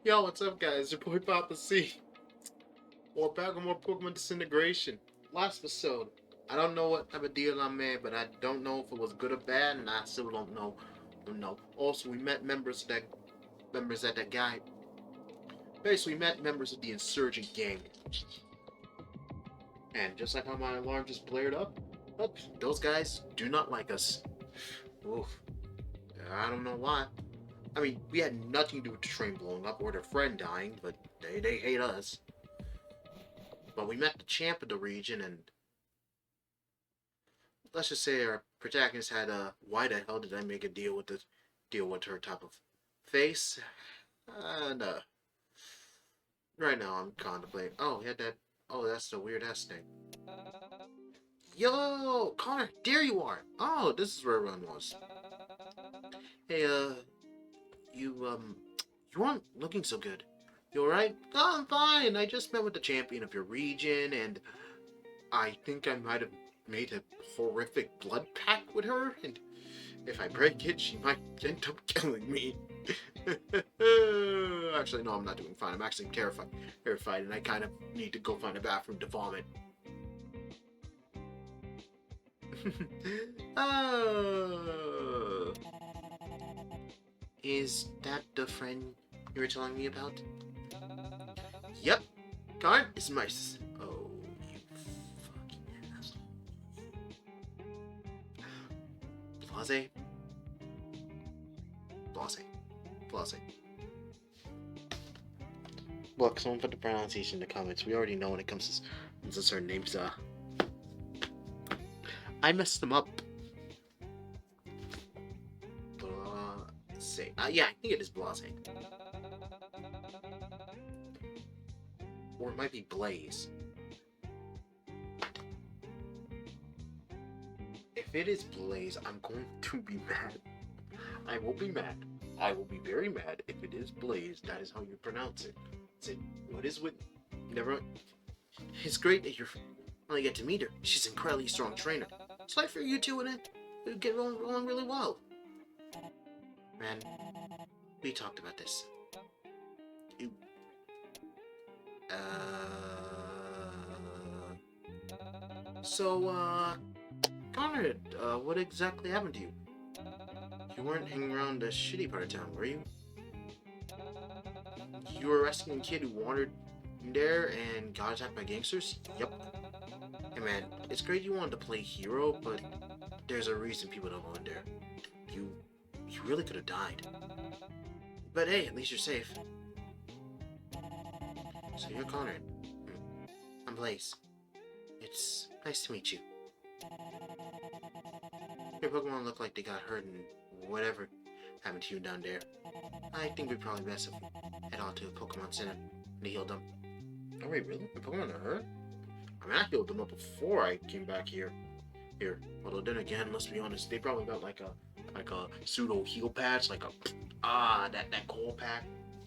Yo, what's up, guys? Your boy Papa C. We're back with more Pokemon Disintegration. Last episode, I don't know what type of deal I made, but I don't know if it was good or bad, and I still don't know. Also, we met members of that guy. Basically, we met members of the insurgent gang, and just like how my alarm just blared up, those guys do not like us. Oof. I don't know why. I mean, we had nothing to do with the train blowing up or their friend dying, but they hate us. But we met the champ of the region, and let's just say our protagonist had a why the hell did I make a deal with her type of face? And right now I'm contemplating. Oh, he had that. Oh, that's the weird ass thing. Yo, Connor, there you are. Oh, this is where everyone was. Hey, you aren't looking so good. You alright? Oh, I'm fine. I just met with the champion of your region, and I think I might have made a horrific blood pact with her, and if I break it, she might end up killing me. Actually, no, I'm not doing fine. I'm actually terrified, and I kind of need to go find a bathroom to vomit. Oh, is that the friend you were telling me about? Yep, Conrad is my. Oh, you fucking asshole. Blase. Blase. Look, someone put the pronunciation in the comments. We already know when it comes to certain names. I messed them up. Blase. Yeah, I think it is Blase. Or it might be Blaze. If it is Blaze, I'm going to be mad. I will be mad. I will be very mad if it is Blaze. That is how you pronounce it. What is with... Never... It's great that you finally get to meet her. She's an incredibly strong trainer. So I figure you two and it would get along really well. Man, we talked about this. You... So, Conrad, what exactly happened to you? You weren't hanging around the shitty part of town, were you? You were arresting a kid who wandered in there and got attacked by gangsters? Yep. Hey man, it's great you wanted to play hero, but there's a reason people don't go in there. You really could have died. But hey, at least you're safe. So you're Conrad. I'm Blaze. It's nice to meet you. Your Pokemon look like they got hurt and whatever happened to you down there. I think we'd probably best if head on to a Pokemon Center to heal them. Oh wait, really? My Pokemon are hurt? I mean, I healed them up before I came back here. Although then again, let's be honest, they probably got like a pseudo heal patch, like that cold pack,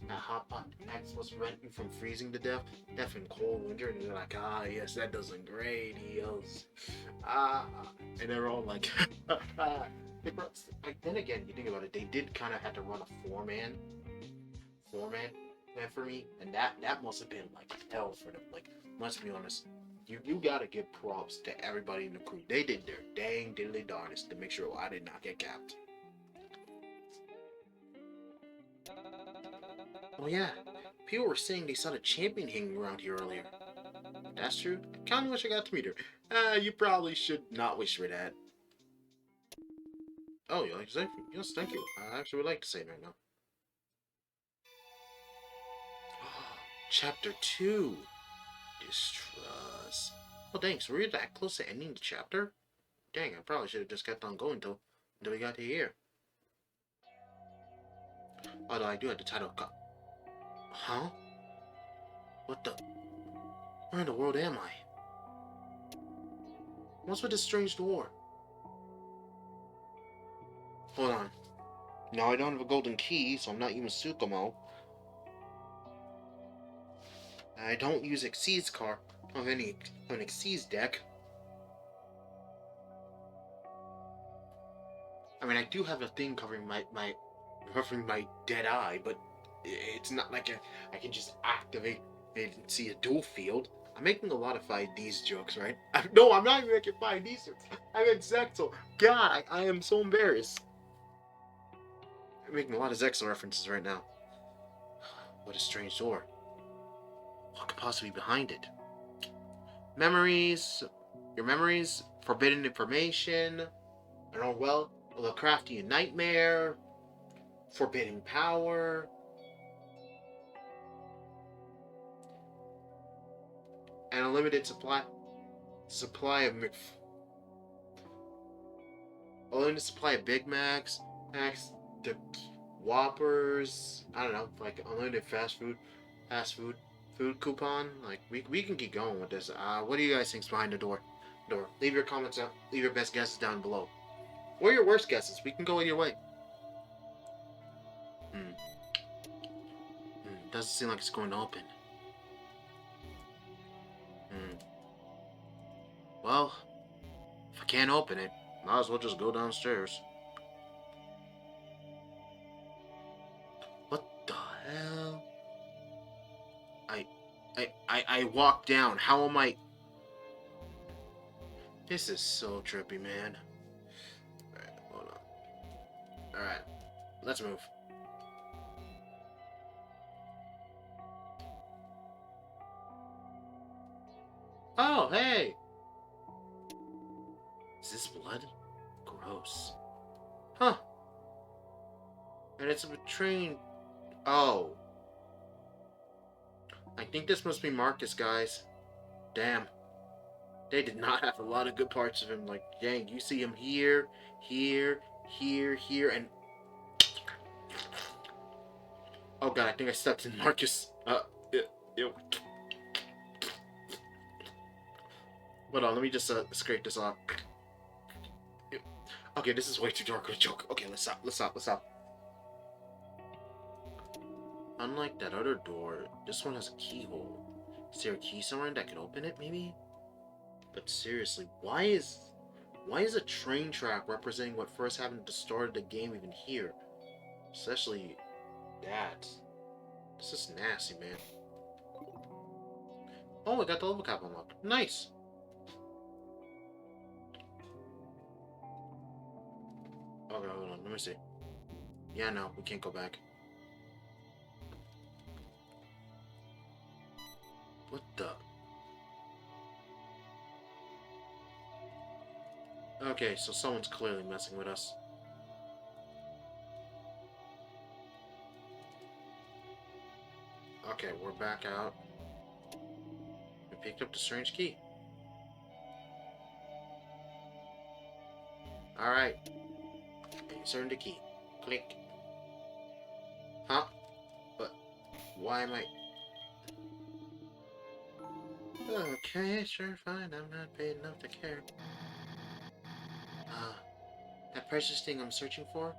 that hot pot that's supposed to prevent you from freezing to death in cold winter, and they're like, yes, that does some great heals. And they're all like, then again, you think about it, they did kind of have to run a four-man for me, and that must have been like hell for them. Like, let's be honest, you gotta give props to everybody in the crew. They did their dang diddly darndest to make sure I did not get capped. Oh yeah, people were saying they saw the champion hanging around here earlier. That's true. I kinda wish I got to meet her. You probably should not wish for that. Oh, yes, thank you. I actually would like to say it right now. Chapter 2. Distrust. Oh, thanks. Were you that close to ending the chapter? Dang, I probably should have just kept on going until we got to here. Although I do have the title. Huh? What the? Where in the world am I? What's with this strange door? Hold on. Now I don't have a golden key, so I'm not using Tsukumo. I don't use Xyz's card of an Xyz deck. I mean, I do have a thing covering my dead eye, but It's not like I can just activate it and see a dual field. I'm making a lot of 5Ds jokes, right? No, I'm not even making 5Ds jokes. I meant Zexal. God, I am so embarrassed. I'm making a lot of Zexal references right now. What a strange door. What could possibly be behind it? Memories. Your memories. Forbidden information. I don't know, well, a Lovecraftian nightmare. Forbidden power. An unlimited supply of unlimited supply of Big Macs, the Whoppers. I don't know, like unlimited fast food coupon. Like we can keep going with this. What do you guys think's behind the door? Leave your comments out. Leave your best guesses down below. Or your worst guesses. We can go either way. Doesn't seem like it's going to open. Well, if I can't open it, might as well just go downstairs. What the hell? I walked down. How am I? This is so trippy, man. Alright, hold on. Alright, let's move. Oh, hey! Is this blood? Gross. Huh. And it's a betraying... Oh. I think this must be Marcus, guys. Damn. They did not have a lot of good parts of him. Like, dang, you see him here, here, and... Oh god, I think I stepped in Marcus. Ew. Hold on, let me just scrape this off. Okay, this is way too dark of a joke. Okay, let's stop. Unlike that other door, this one has a keyhole. Is there a key somewhere that could open it, maybe? But seriously, why is a train track representing what first happened at the start of the game even here? Especially that. This is nasty, man. Oh, I got the level cap unlocked. Nice! Okay, hold on, let me see. Yeah, no, we can't go back. What the? Okay, so someone's clearly messing with us. Okay, we're back out. We picked up the strange key. Alright. Insert the key. Click. Huh? But why am I... Okay, sure, fine. I'm not paid enough to care. That precious thing I'm searching for?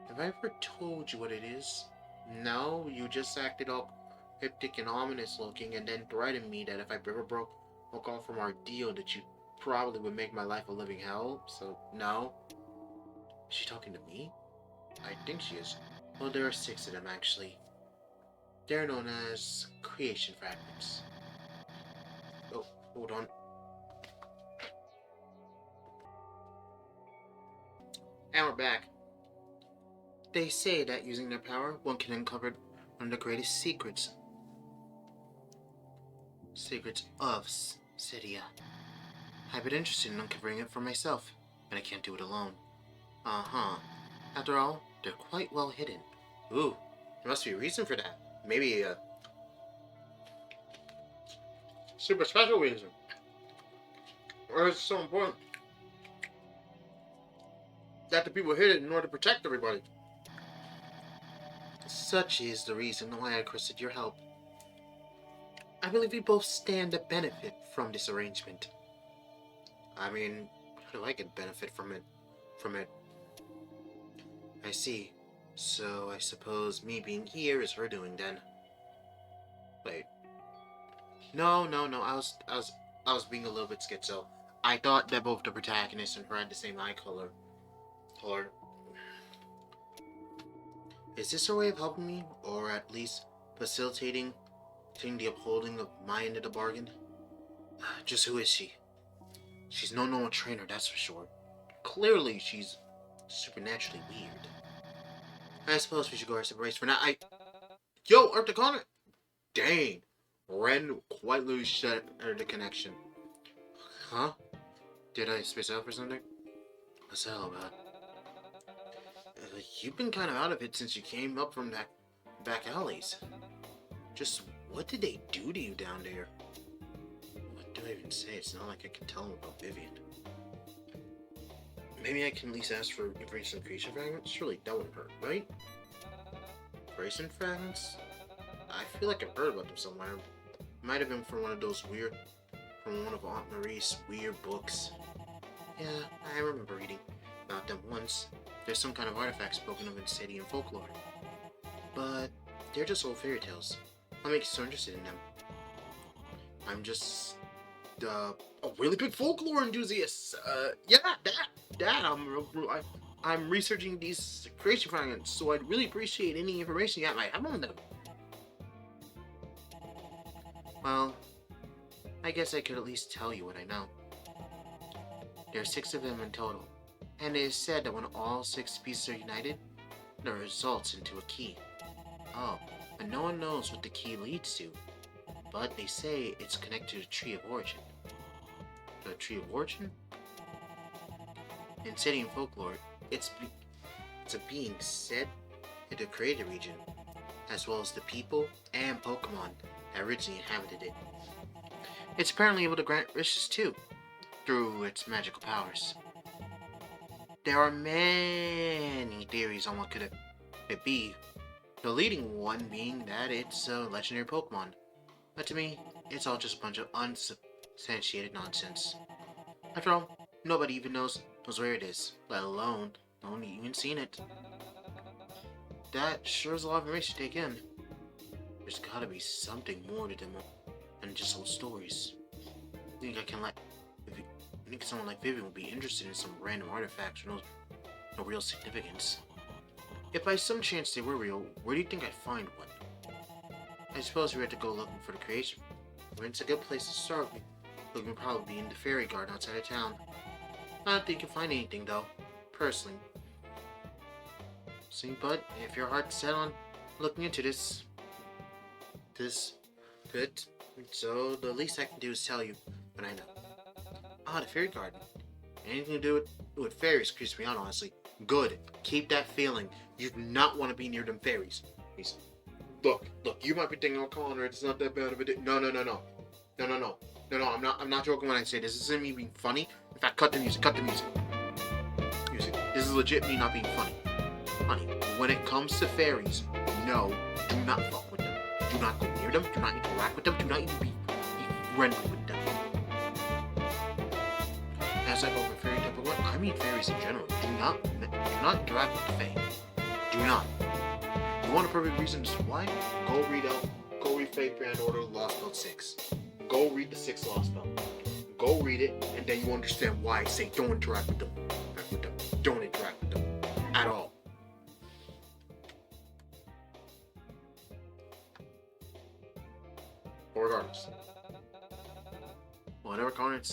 Have I ever told you what it is? No, you just acted all cryptic and ominous looking and then threatened me that if I ever broke off from our deal that you probably would make my life a living hell, so no. Is she talking to me? I think she is. Well, there are 6 of them, actually. They're known as creation fragments. Oh, hold on. And we're back. They say that using their power, one can uncover one of the greatest secrets. Secrets of Cydia. I've been interested in uncovering it for myself, but I can't do it alone. After all, they're quite well hidden. Ooh, there must be a reason for that. Maybe a super special reason. Or it's so important that the people hid it in order to protect everybody. Such is the reason why I requested your help. I believe we both stand to benefit from this arrangement. I mean, how do I get benefit from it? I see. So I suppose me being here is her doing then. Wait. No. I was being a little bit schizo. I thought that both the protagonist and her had the same eye color. Is this her way of helping me, or at least facilitating the upholding of my end of the bargain? Just who is she? She's no normal trainer, that's for sure. Clearly, she's supernaturally weird. I suppose we should go our separate ways for now. Yo, Arthur Connor! Dang! Ren quite literally shattered the connection. Huh? Did I space out for something? What's the hell about? You've been kind of out of it since you came up from that back alleys. Just what did they do to you down there? What do I even say? It's not like I can tell them about Vivian. Maybe I can at least ask for information on creation fragments? Surely that wouldn't hurt, right? Creation fragments? I feel like I've heard about them somewhere. Might have been from one of Aunt Marie's weird books. Yeah, I remember reading about them once. There's some kind of artifact spoken of in city and folklore. But they're just old fairy tales. What makes you so interested in them? I'm just a really big folklore enthusiast. Yeah, I'm researching these creation fragments, so I'd really appreciate any information you might have on them. Well, I guess I could at least tell you what I know. There are 6 of them in total, and it is said that when all 6 pieces are united, it results into a key. Oh, and no one knows what the key leads to, but they say it's connected to the Tree of Origin. The Tree of Origin? In city and folklore, it's a being said in the created region, as well as the people and Pokemon that originally inhabited it. It's apparently able to grant wishes too, through its magical powers. There are many theories on what could it be, the leading one being that it's a legendary Pokemon. But to me, it's all just a bunch of unsubstantiated nonsense. After all, nobody even knows where it is, let alone no one even seen it. That sure is a lot of information to take in. There's gotta be something more to them than just old stories. Think someone like Vivian would be interested in some random artifacts with no real significance. If by some chance they were real, where do you think I'd find one? I suppose we had to go looking for the creation. When it's a good place to start, we would probably be in the fairy garden outside of town. I don't think you can find anything though, personally. See, but if your heart's set on looking into this good, so the least I can do is tell you what I know. Ah, the fairy garden. Anything to do with fairies creeps me out, honestly. Good. Keep that feeling. You do not want to be near them fairies. Look, you might be thinking, oh, Conrad, it's not that bad of a day. No, I'm not joking when I say this. This isn't me being funny. In fact, cut the music. Music. This is legit me not being funny. Honey, when it comes to fairies, no, do not fuck with them. Do not go near them. Do not interact with them. Do not even be friendly with them. As I go over fairy type of what, I mean fairies in general. Do not interact with the fae. Do not. You want a perfect reason as to why? Go read Fate Grand Order Lost Belt 6. Go read the 6th Lost Belt. Go read it, and then you understand why I say don't interact with them. Don't interact with them. At all. But regardless. Whatever Conrad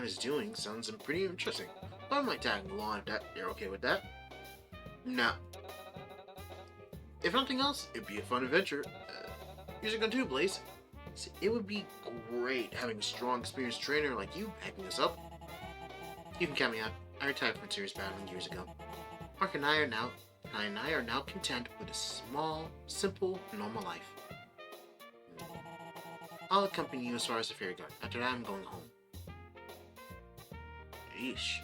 is doing sounds pretty interesting. I might tag along if you're okay with that. Nah. If nothing else, it'd be a fun adventure. Here's a gun too, Blaze. It would be great having a strong, experienced trainer like you backing us up. You can count me out. I retired from serious battling years ago. Mark and I are now content with a small, simple, normal life. I'll accompany you as far as the fairy garden. After that, I'm going home. Yeesh.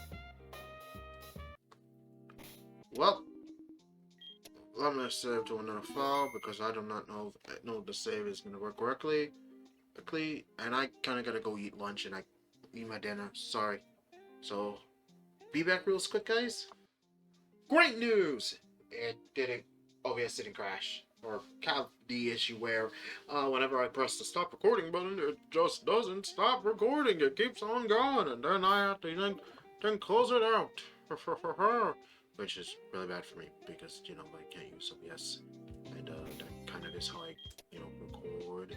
Well, I'm gonna save to another file because I do not know if the save is gonna work correctly. And I kind of gotta go eat lunch and I eat my dinner. Sorry. So, be back real quick, guys. Great news! It didn't. OBS didn't crash. Or have the issue where whenever I press the stop recording button, it just doesn't stop recording. It keeps on going, and then I have to then close it out. which is really bad for me because, you know, I can't use OBS, and that kind of is how I, you know, record.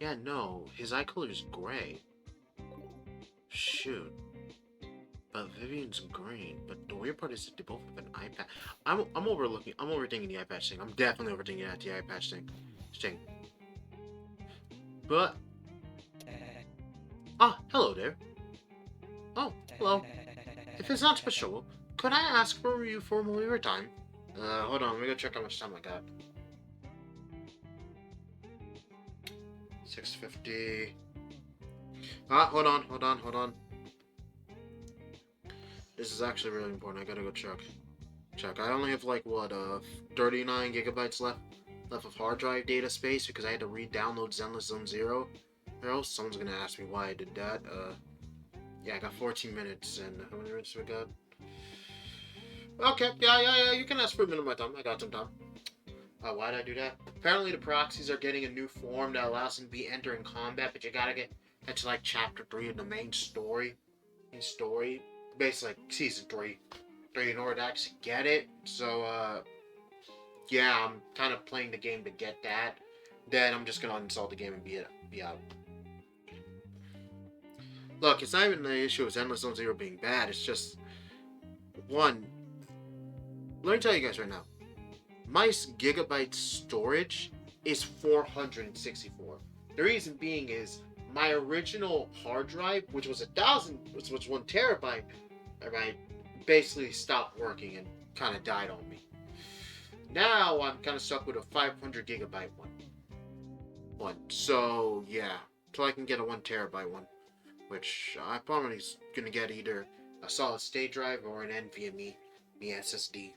Yeah, no, his eye color is gray. Shoot. But Vivian's green. But the weird part is that they both have an eye patch. I'm overthinking the eye patch thing. I'm definitely overthinking the eye patch thing. But hello there. Oh, hello. If it's not special, could I ask for you formally your time? Hold on, let me go check how much time I got. 6:50. Hold on. This is actually really important. I gotta go check. I only have like what 39 gigabytes left of hard drive data space because I had to re-download Zenless Zone Zero. Or else someone's gonna ask me why I did that. Yeah, I got 14 minutes, and how many minutes do we got? Okay, yeah. You can ask for a minute of my time. I got some time. Why did I do that? Apparently, the proxies are getting a new form that allows them to be entering combat, but you gotta get that's like chapter 3 of the main story. Basically like season 3 in order to actually get it. So yeah, I'm kind of playing the game to get that. Then I'm just gonna uninstall the game and be out. Look, it's not even the issue of Endless Zone Zero being bad. It's just one. Let me tell you guys right now. My gigabyte storage is 464. The reason being is my original hard drive, which was 1 terabyte, right, basically stopped working and kind of died on me. Now I'm kind of stuck with a 500 gigabyte one. So yeah, so I can get a 1 terabyte one, which I'm probably gonna get either a solid state drive or an NVMe SSD.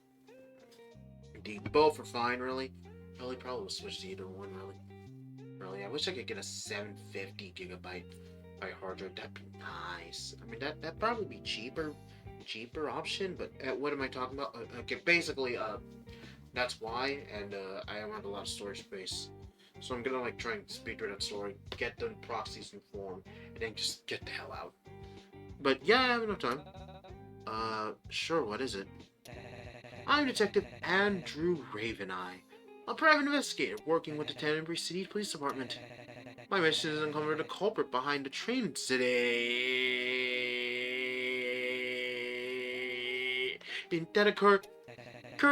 Both are fine, really. Probably will switch to either one, really. I wish I could get a 750 gigabyte hard drive. That'd be nice. I mean, that'd probably be cheaper option. But what am I talking about? Okay, basically, that's why. And I want a lot of storage space, so I'm gonna like try and speed through that story, get the proxies in form, and then just get the hell out. But yeah, I have enough time. Sure. What is it? I'm Detective Andrew Raveneye, a private investigator working with the Tenenbury City Police Department. My mission is to uncover the culprit behind the train incident that occurred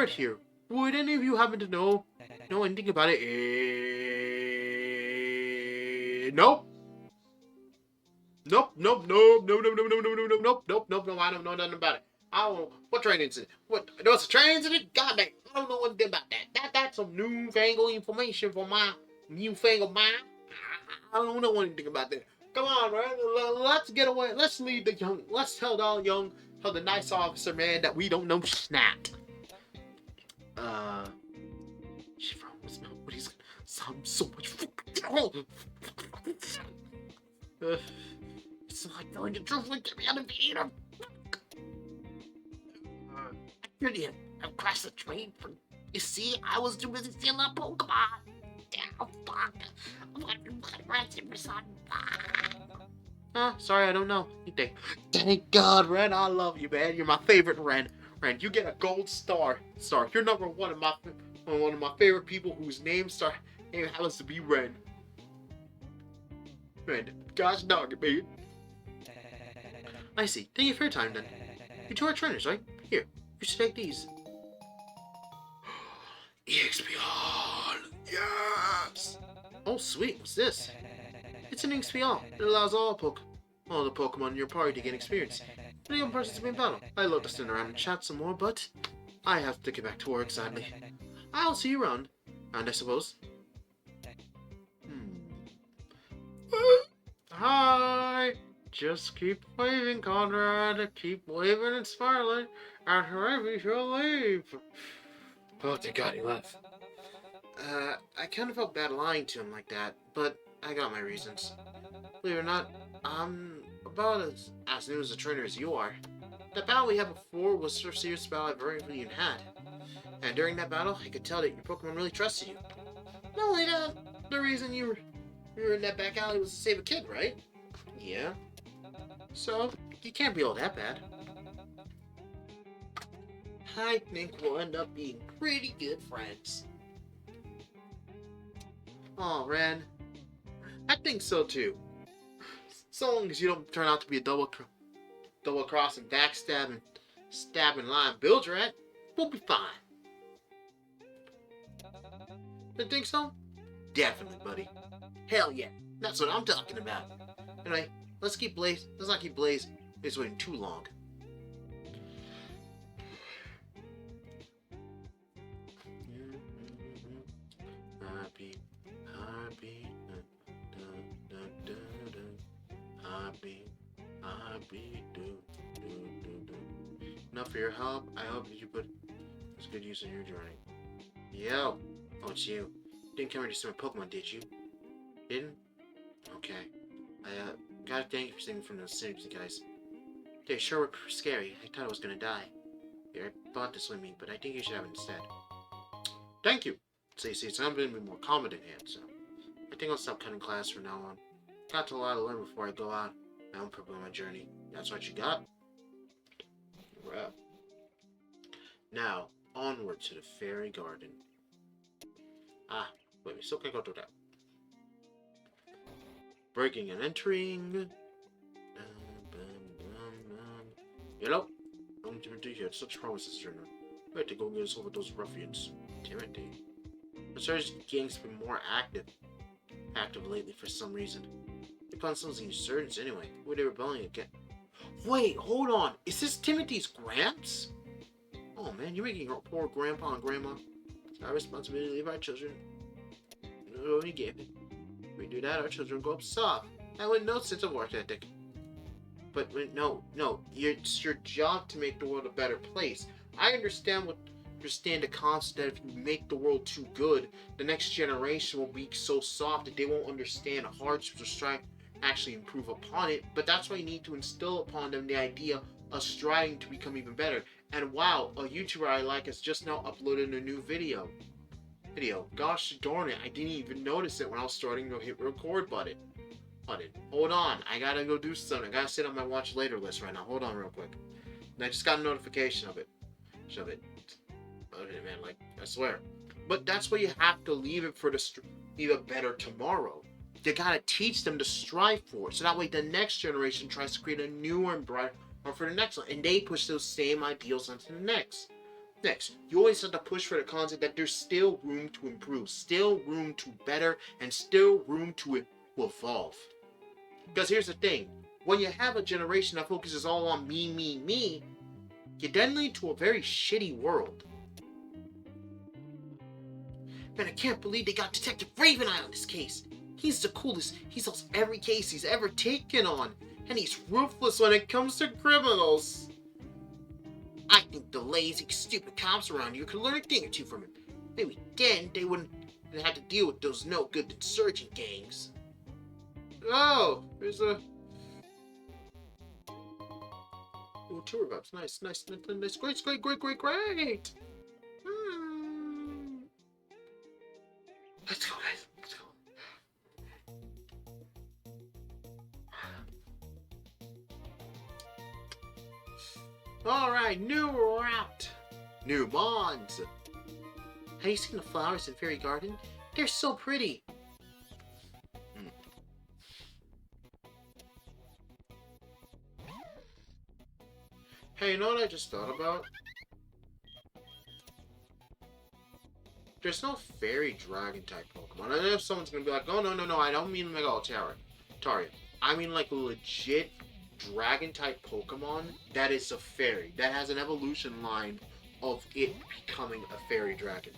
here. Would any of you happen to know anything about it? Nope. Nope. I don't know nothing about it. I don't know. What train incident? What? There was a train incident? God dang. I don't know anything about that. That's some newfangled information for my newfangled mind. I don't know anything about that. Come on, man. Let's get away. Let's leave the young. Let's tell the nice officer, man, that we don't know snapped. What he's sound so much. It's like telling the truth. Like, get me out of here. I couldn't have crashed the train for. You see, I was too busy stealing that Pokemon. Damn, fuck. I'm gonna arrest him or something. Sorry, I don't know. Thank God, Ren. I love you, man. You're my favorite, Ren. You get a gold star. You're number one of my favorite people whose name happens to be Ren. Ren, gosh dog it, man. I see. Thank you for your time, then. You two are trainers, right? Here, you should take these. EXP. Yes! Oh, sweet. What's this? It's an XP. It allows all the Pokemon in your party to gain experience. For the young participant in battle. I'd love to stand around and chat some more, but I have to get back to work, sadly. I'll see you around. And I suppose. Hi! Just keep waving, Conrad. Keep waving and smiling. And hurry, you'll leave. Oh, thank God he left. I kind of felt bad lying to him like that, but I got my reasons. Believe it or not, I'm about as new as a trainer as you are. The battle we had before was the first serious battle I've ever even had. And during that battle, I could tell that your Pokemon really trusted you. Not only that, the reason you were in that back alley was to save a kid, right? Yeah. So, you can't be all that bad. I think we'll end up being pretty good friends. Oh, Ren. I think so too. So long as you don't turn out to be a double crossing, backstabbing, stabbing lying bilge rat, we'll be fine. You think so? Definitely, buddy. Hell yeah. That's what I'm talking about. Anyway, let's not keep Blaze waiting too long. Enough for your help. I hope that you put this good use in your journey. Yo! Oh, it's you. Didn't come here to see my Pokemon, did you? Didn't? Okay. I gotta thank you for saving me from those Sims, guys. They sure were scary. I thought I was gonna die. Here, I bought this with me, but I think you should have it instead. Thank you! See, it's I'm gonna be more confident in, so I think I'll stop cutting class from now on. Got a lot to learn before I go out my own Pokemon journey. That's what you got? Right. Now, onward to the Fairy Garden. Ah, wait, we still can't go through that. Breaking and entering. Hello? I'm Timothy here. It's such promises, Journal. We have to go get us over those ruffians. Timothy. The Surge gang's been more active lately for some reason. They found some of the insurgents anyway. Were they rebelling again? Wait, hold on. Is this Timothy's Gramps? Oh man, you're making our poor grandpa and grandma. It's our responsibility to leave our children. No, we gave it. If we do that, our children grow up soft. And with no sense of work ethic. But no, it's your job to make the world a better place. I understand the concept that if you make the world too good, the next generation will be so soft that they won't understand hardships or strive to actually improve upon it. But that's why you need to instill upon them the idea of striving to become even better. And wow, a YouTuber I like has just now uploaded a new video. Gosh darn it, I didn't even notice it when I was starting to hit record button. Hold on, I gotta go do something. I gotta sit on my watch later list right now. Hold on real quick. And I just got a notification of it. Shove it. Okay, man, like, I swear. But that's why you have to leave it for leave it better tomorrow. You gotta teach them to strive for it. So that way the next generation tries to create a newer and brighter or for the next one. And they push those same ideals onto the next. You always have to push for the concept that there's still room to improve, still room to better, and still room to evolve. Because here's the thing, when you have a generation that focuses all on me, you then lead to a very shitty world. Man, I can't believe they got Detective Raveneye on this case. He's the coolest. He solves every case he's ever taken on. And he's ruthless when it comes to criminals. I think the lazy, stupid cops around here could learn a thing or two from him. Maybe then they wouldn't have to deal with those no-good insurgent gangs. Oh, there's a... Oh, tour maps. Nice. Great. Let's go, guys. Let's go. Alright, new route. New bonds. Have you seen the flowers in Fairy Garden? They're so pretty. Hey, you know what I just thought about? There's no fairy dragon type Pokemon. I know someone's gonna be like, oh no, I don't mean Mega Altaria. I mean like a legit dragon type Pokemon that is a fairy. That has an evolution line of it becoming a fairy dragon.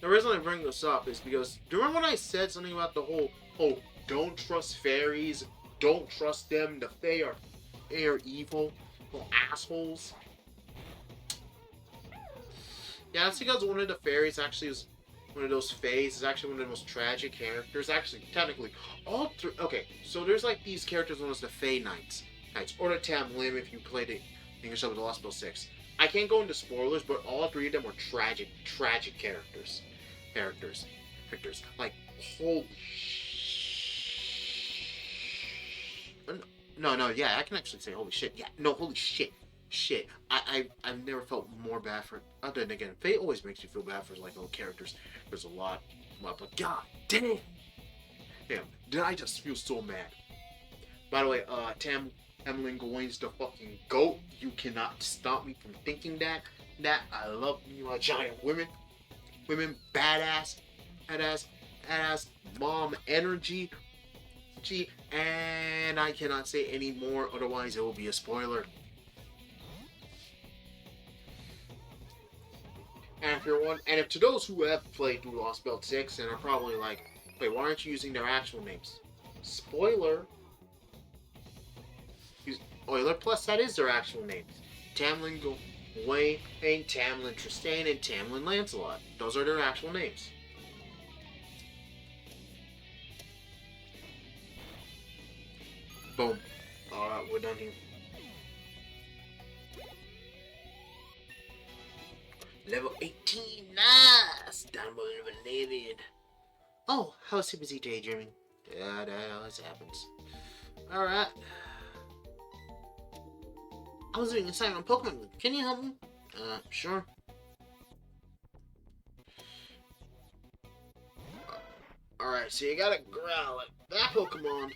The reason I bring this up is because, do you remember when I said something about the whole, oh, don't trust fairies, don't trust them, the Fae are evil, little assholes? Yeah, that's because one of the fairies actually is, one of those Faes is actually one of the most tragic characters, actually, technically. All three, okay, so there's like these characters known as the Fae Knights, or the Tam Lim if you played it English of the Lost Bill 6. I can't go into spoilers, but all three of them were tragic characters. Characters. Like, holy no, yeah, I can actually say holy shit. Yeah, no, holy shit. Shit. I've never felt more bad for, other than again, Fate always makes you feel bad for like little characters. There's a lot, but god damn. Damn, did I just feel so mad? By the way, Emlyn Gawain's the fucking GOAT. You cannot stop me from thinking that. I love you, giant women. Badass, mom energy. And I cannot say any more, otherwise it will be a spoiler. And if to those who have played through Lost Belt 6 and are probably like, wait, why aren't you using their actual names? Spoiler. Euler Plus, that is their actual names. Tamlin Gawain, Tamlin Tristan, and Tamlin Lancelot. Those are their actual names. Boom. Alright, we're done here. Level 18, nice! Down below level 11. Oh, how's too busy daydreaming? Yeah, that always happens. Alright. I was doing a sign on Pokemon. Can you help me? Sure. Alright, so you gotta growl at that Pokemon.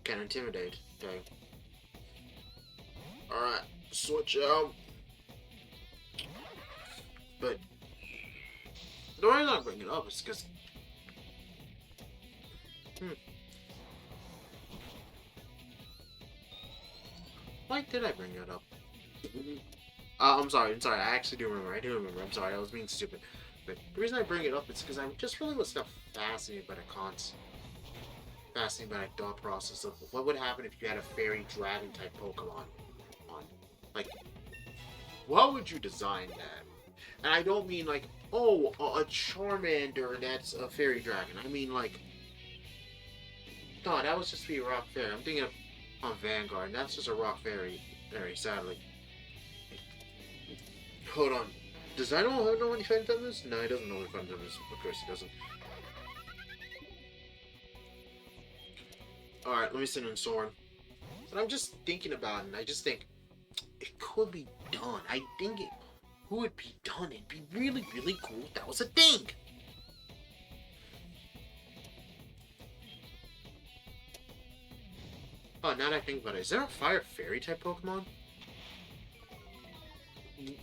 Can intimidate. Okay. Alright, switch out. But the reason I bring it up is because why did I bring it up? I'm sorry. I actually do remember. I'm sorry. I was being stupid. But the reason I bring it up is because I just really was not fascinated by the fascinated by the thought process of what would happen if you had a fairy dragon type Pokemon. Like, what would you design that? And I don't mean like, oh, a Charmander that's a fairy dragon. I mean like, no, that was just be a rock fairy. I'm thinking of on Vanguard, and that's just a rock fairy, sadly. Hold on. Does I know any Phantom is? No, he doesn't know what Phantom is. Of course he doesn't. Alright, let me send in Soren. And I'm just thinking about it, and I just think it could be done. I think it would be done. It'd be really, really cool if that was a thing. Oh, now that I think about it, is there a Fire Fairy type Pokemon?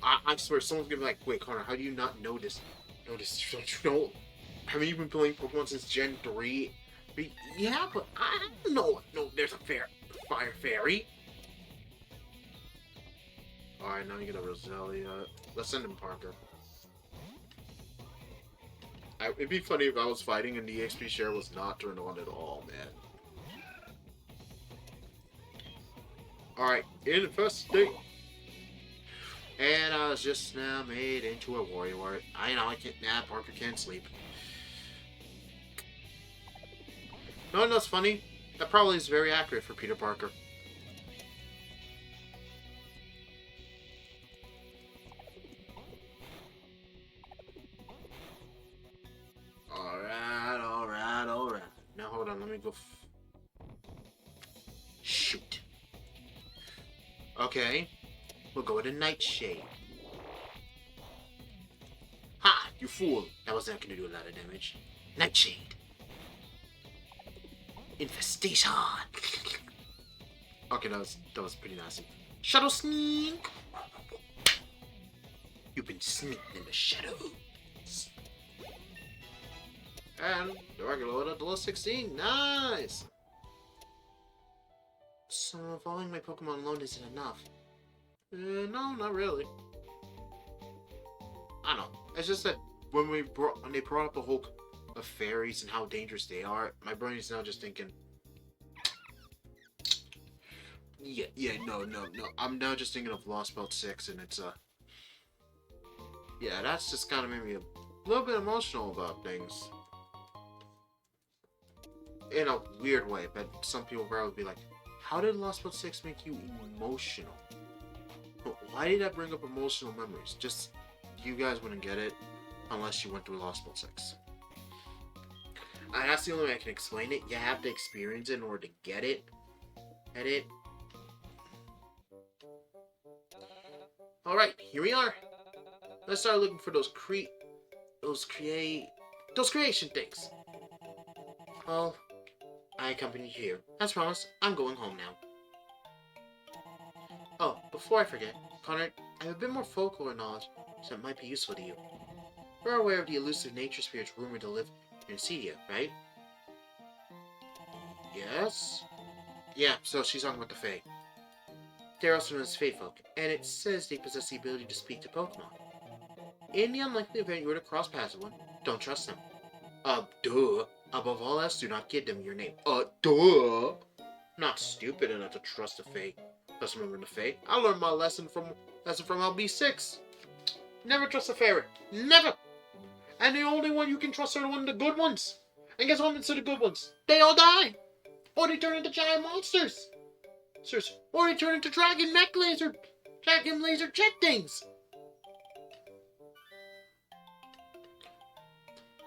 I swear, someone's gonna be like, wait, Conrad, how do you not know this? Don't you know? Haven't you been playing Pokemon since Gen 3? But, yeah, but I don't know. No, there's a Fire Fairy. Alright, now you get a Roselia. Let's send him Parker. It'd be funny if I was fighting and the XP share was not turned on at all, man. Alright, infestate. And I was just now made into a warrior. I know I can't. Nah, Parker can't sleep. No, that's funny. That probably is very accurate for Peter Parker. Alright. Now hold on, let me go. Shoot. Okay. We'll go with a Nightshade. Ha! You fool! That was not going to do a lot of damage. Nightshade. Infestation! Okay, that was pretty nasty. Shadow Sneak! You've been sneaking in the shadows. And the regular load up to level 16. Nice! So, following my Pokemon alone isn't enough. No, not really. I don't know. It's just that when they brought up the whole of fairies and how dangerous they are, my brain is now just thinking. No. I'm now just thinking of Lost Belt 6, and it's yeah, that's just kind of made me a little bit emotional about things. In a weird way, but some people probably be like, how did Lost Boat 6 make you emotional? Why did I bring up emotional memories? Just, you guys wouldn't get it unless you went through Lost Boat 6. And that's the only way I can explain it. You have to experience it in order to get it. Get it? Alright, here we are. Let's start looking for those creation things. Well, I accompany you here. As promised, I'm going home now. Oh, before I forget, Conrad, I have a bit more folklore knowledge, so it might be useful to you. You're aware of the elusive nature spirits rumored to live in Cedia, right? Yes? Yeah, so she's talking about the Fae. They're also known as Fae folk, and it says they possess the ability to speak to Pokemon. In the unlikely event you were to cross paths with one, don't trust them. Duh. Above all else, do not give them your name. Duh. Not stupid enough to trust the Fae. Just remember the Fae. I learned my lesson from LB6. Never trust a fairy. Never. And the only one you can trust are the one of the good ones. And guess what happens to the good ones? They all die. Or they turn into giant monsters. Or they turn into dragon laser jet things.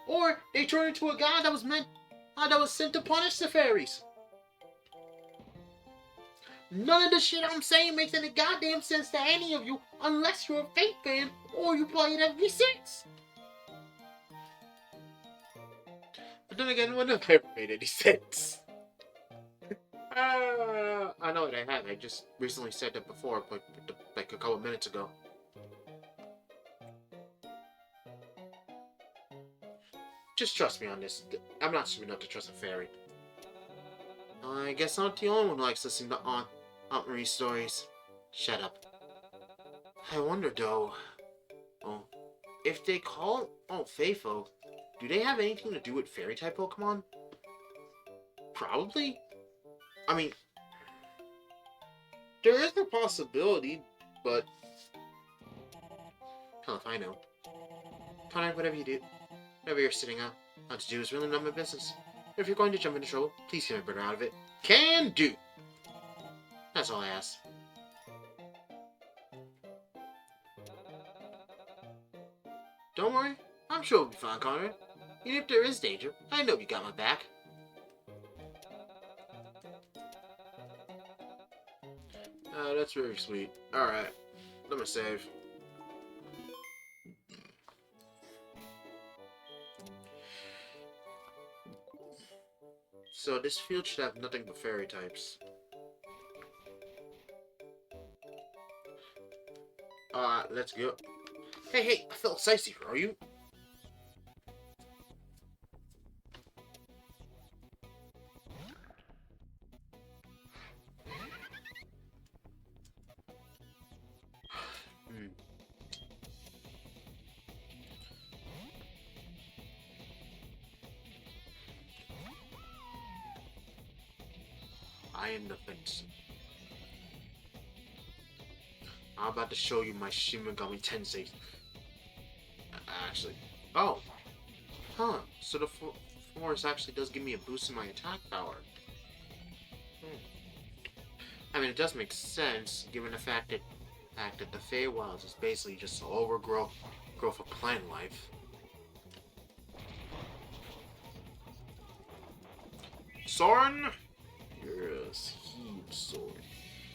Or they turn into a god that was sent to punish the fairies. None of the shit I'm saying makes any goddamn sense to any of you unless you're a Fate fan or you play it every 6. But then again, when have I ever made any sense? I know what I have. I just recently said that before, but like a couple minutes ago. Just trust me on this. I'm not stupid enough to trust a fairy. I guess I'm not the only one who likes listening to Aunt Marie's stories. Shut up. I wonder though. Oh, if they call Fae-folk, do they have anything to do with fairy-type Pokemon? Probably. I mean, there is a possibility, but hell if I know. Conrad, whatever you do, whatever you're sitting out to do is really not my business. If you're going to jump into trouble, please get my brother out of it. Can do! That's all I ask. Don't worry, I'm sure we'll be fine, Conrad. Even if there is danger, I know you got my back. That's very sweet. Alright, let me save. So this field should have nothing but fairy types. Let's go. Hey, I felt spicy. Are you? I am the fence. I'm about to show you my Shin Megami Tensei. Actually, oh, huh? So the forest actually does give me a boost in my attack power. I mean, it does make sense given the fact that the Feywilds is basically just an overgrowth of plant life. Soren. Yes, heal, Soren.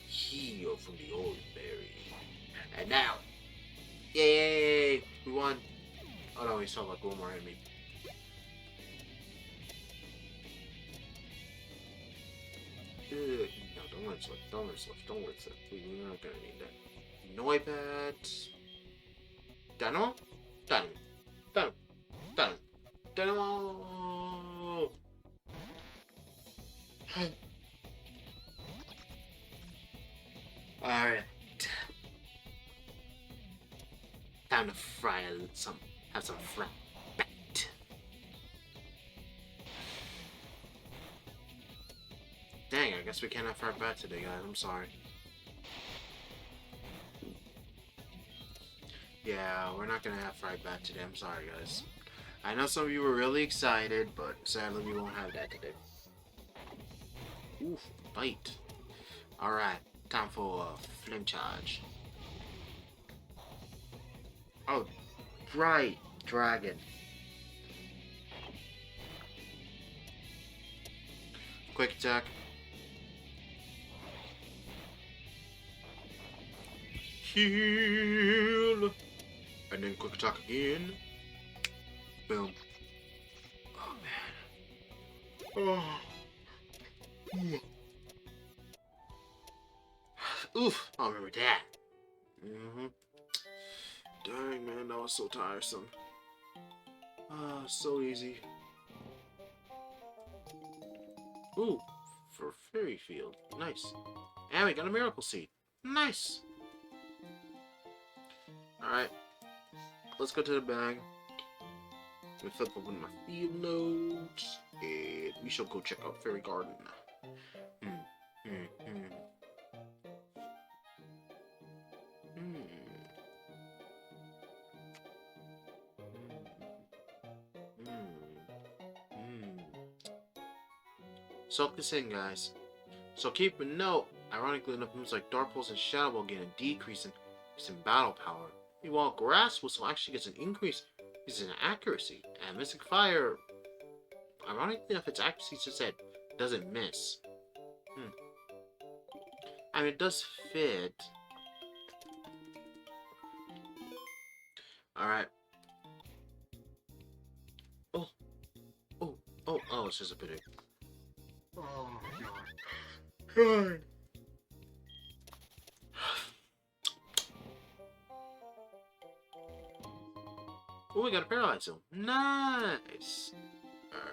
Heal from the old berry. And now, yay! We won. Oh no, we saw like one more enemy. No, don't let slip. Don't let slip. Don't let slip. We're not gonna need that. No iPad. Dynamo? Dynamo. Dynamo. Dynamo. Dynamo. Alright. Time to have some fried bat. Dang, I guess we can't have fried bat today, guys. I'm sorry. Yeah, we're not gonna have fried bat today. I'm sorry, guys. I know some of you were really excited, but sadly we won't have that today. Oof, bite. Alright, time for flame charge. Oh, right, dragon. Quick attack. Heal. And then quick attack again. Boom. Oh man. Oh. Oof. I remember that. Dang man, that was so tiresome. Ah, so easy. Ooh, for Fairy Field. Nice. And we got a Miracle Seed. Nice. Alright. Let's go to the bag. Let me flip open my field notes. And we shall go check out Fairy Garden. Soak this in, guys. So keep a note. Ironically enough, moves like Dark Pulse and Shadow will gain a decrease in battle power. Meanwhile, Grass Whistle actually gets an increase in accuracy. And Mystic Fire, ironically enough, its accuracy just said doesn't miss. I mean, it does fit. Alright. Oh, it's just a bit of... Oh my god. Oh, we got a Paralyze Zone. Nice! Alright.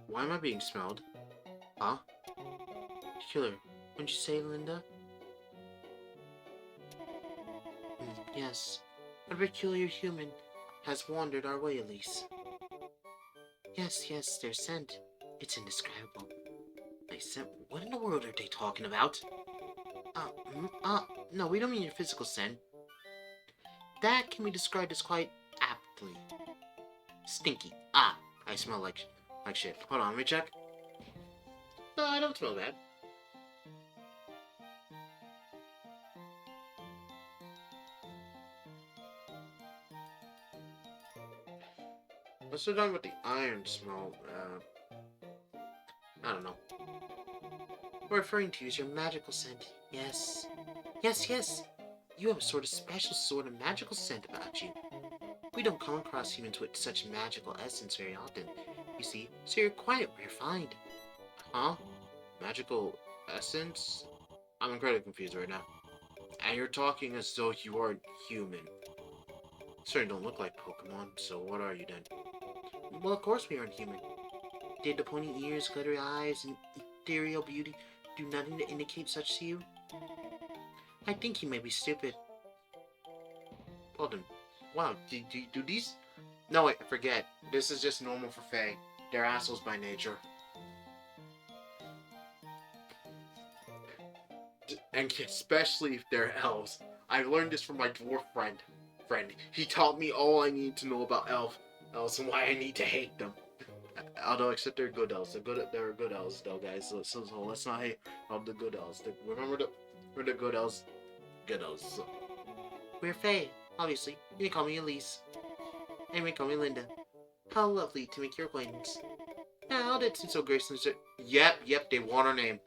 Why am I being smelled? Huh? Killer, what'd you say, Linda? Yes, a peculiar human has wandered our way, Elise. Yes, their scent. It's indescribable. My scent? What in the world are they talking about? No, we don't mean your physical scent. That can be described as quite aptly. Stinky. I smell like shit. Hold on, let me check. No, I don't smell bad. Let's start talking about the iron smell. I don't know. We're referring to is your magical scent. Yes. You have a special sort of magical scent about you. We don't come across humans with such magical essence very often, you see, so you're quite a rare find. Huh? Magical essence? I'm incredibly confused right now. And you're talking as though you are human. Certainly don't look like Pokemon, so what are you then? Well, of course we aren't human. Did the pointy ears, glittery eyes, and ethereal beauty do nothing to indicate such to you? I think you may be stupid. Hold on. Wow, do these... No, wait, forget. This is just normal for Fae. They're assholes by nature. And especially if they're elves. I learned this from my dwarf friend. He taught me all I need to know about elves and why I need to hate them. Although, except they're good elves. They're good elves, though, guys. So let's not hate on the good elves. Remember the good elves. Good elves. So. We're Fae, obviously. You can call me Elise. And you can call me Linda. How lovely to make your acquaintance. Now that seems so graceful. Yep, they want our name.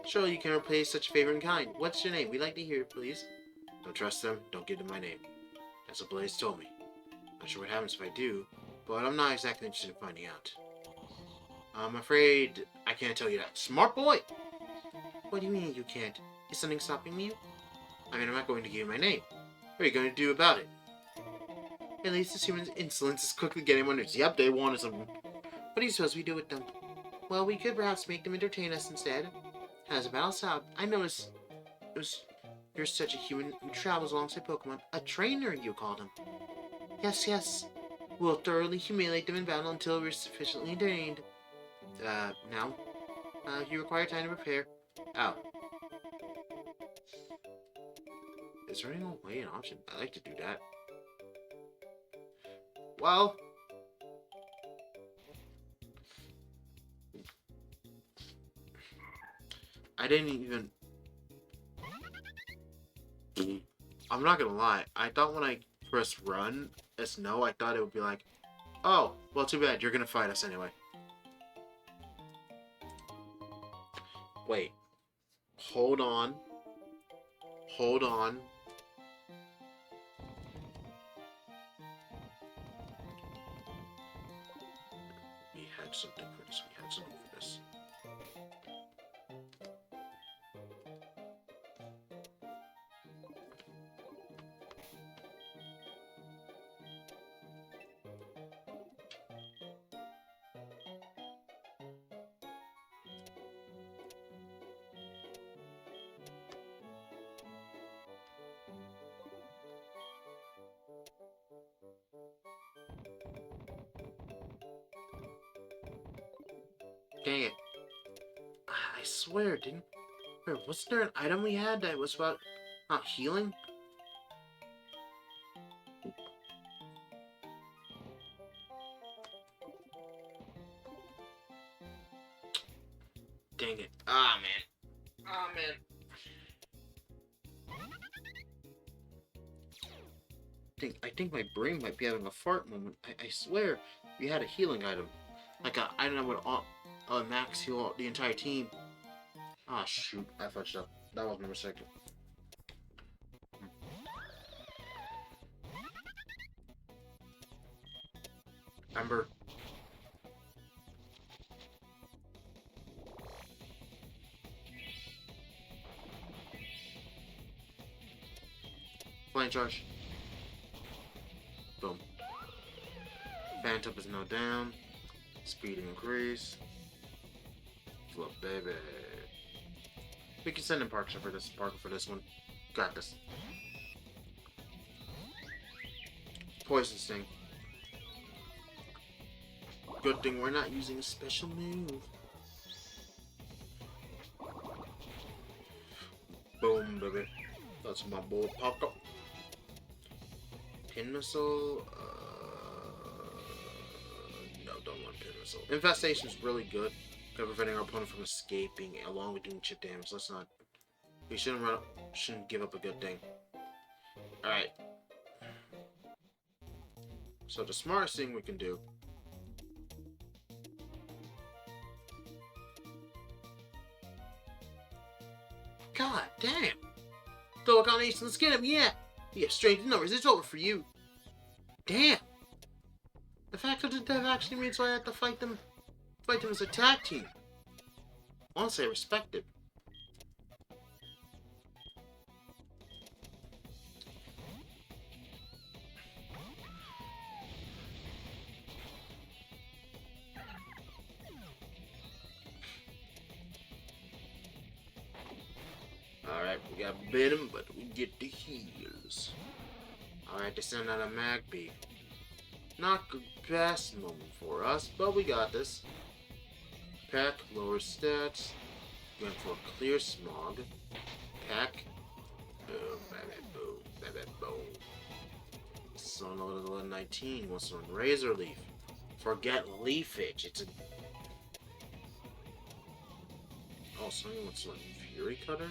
Surely you can replace such a favor in kind. What's your name? We'd like to hear it, please. Don't trust them. Don't give them my name. That's what Blaze told me. Not sure what happens if I do, but I'm not exactly interested in finding out. I'm afraid I can't tell you that. Smart boy! What do you mean you can't? Is something stopping you? I mean, I'm not going to give you my name. What are you going to do about it? At least this human's insolence is quickly getting on nerves. Yep, they wanted something. What do you suppose we do with them? Well, we could perhaps make them entertain us instead. As a battle sound, I noticed you're such a human who travels alongside Pokemon. A trainer, you called him. Yes. We'll thoroughly humiliate them in battle until we're sufficiently drained. Now, you require time to prepare. Oh. Is there any way an option? I like to do that. Well, I didn't even... I'm not gonna lie. I thought when I pressed run as no, I thought it would be like, oh, well, too bad. You're gonna fight us anyway. Wait. Hold on. Hold on. We had something for this. We had something for this. Dang it. I swear, didn't... Wait, wasn't there an item we had that was about not healing? Dang it. Ah, man. Ah, man. I think my brain might be having a fart moment. I swear, we had a healing item. Like a item that would max heal the entire team. Ah, shoot. I fudged up. That was my mistake. Ember. Flame charge. Boom. Phantom is now down. Speed increase. Flip, baby. We can send in Parker for this one. Got this. Poison Sting. Good thing we're not using a special move. Boom, baby. That's my boy Parker. Pin missile. No, don't want pin missile. Infestation is really good. Preventing our opponent from escaping, along with doing chip damage. Let's not. We shouldn't give up a good thing. All right. So the smartest thing we can do. God damn! Throw a combination, let's get him, yeah! You have strength in numbers, it's over for you. Damn! The fact of the death actually means I have to fight them as a tag team. Honestly, I respect it. Alright, we got bit him, but we get the heals. Alright, they send out a Magpie. Not the best moment for us, but we got this. Peck, lower stats. Going for a clear smog. Peck. Boom, baby, boom, baby, boom. Son of level 19 wants to run Razor Leaf. Forget Leafage. It's a. Oh, someone wants to run Fury Cutter?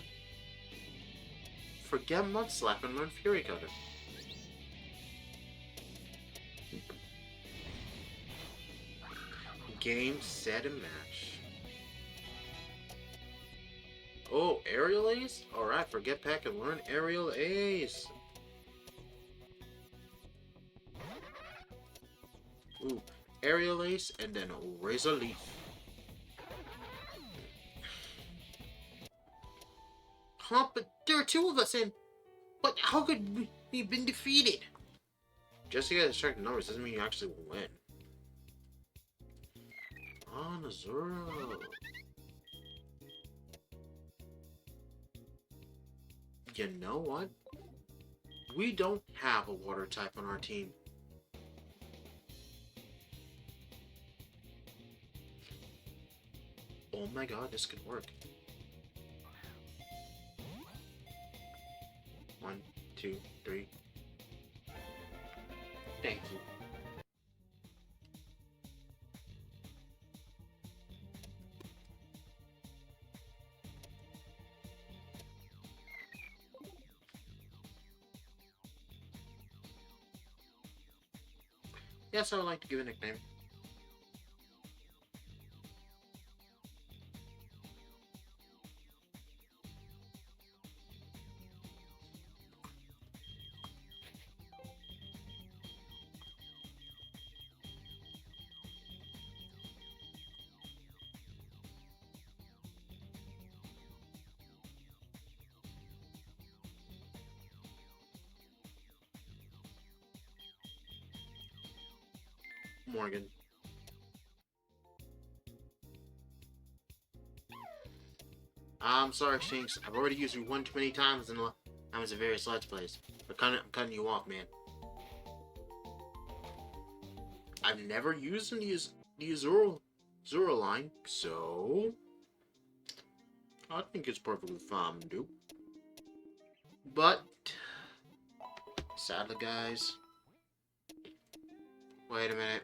Forget Mud Slap and run Fury Cutter. Game, set, and match. Oh, Aerial Ace? Alright, forget Pack and learn Aerial Ace. Ooh, Aerial Ace and then Razor Leaf. Huh, but there are two of us and... But how could we have been defeated? Just to get strength numbers doesn't mean you actually will win. Ah, Nazura. You know what? We don't have a water type on our team. Oh my god, this could work. 1, 2, 3. Thank you. Yes, I would like to give a nickname. Morgan. I'm sorry, Shinx. I've already used you one too many times in the various Let's Plays. But I'm cutting you off, man. I've never used the Azura line, so I think it's perfectly fine, dude. But sadly, guys, wait a minute.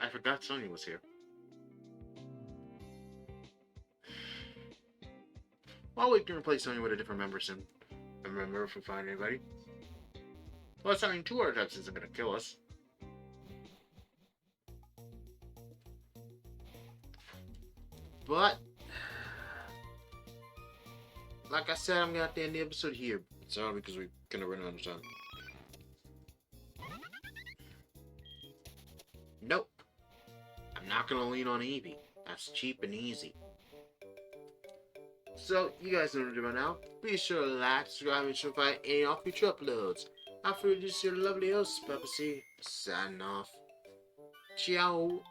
I forgot Sonya was here. Well, we can replace Sonya with a different member soon. Remember if we find anybody. Well, summoning 2 archetypes isn't gonna kill us. But like I said, I'm gonna have to end the episode here. Sorry, because we're gonna run out of time. Nope. I'm not gonna lean on Eevee. That's cheap and easy. So, you guys know what to do by now. Be sure to like, subscribe, and find any of future uploads. After this, your lovely host, Papa C, signing off. Ciao.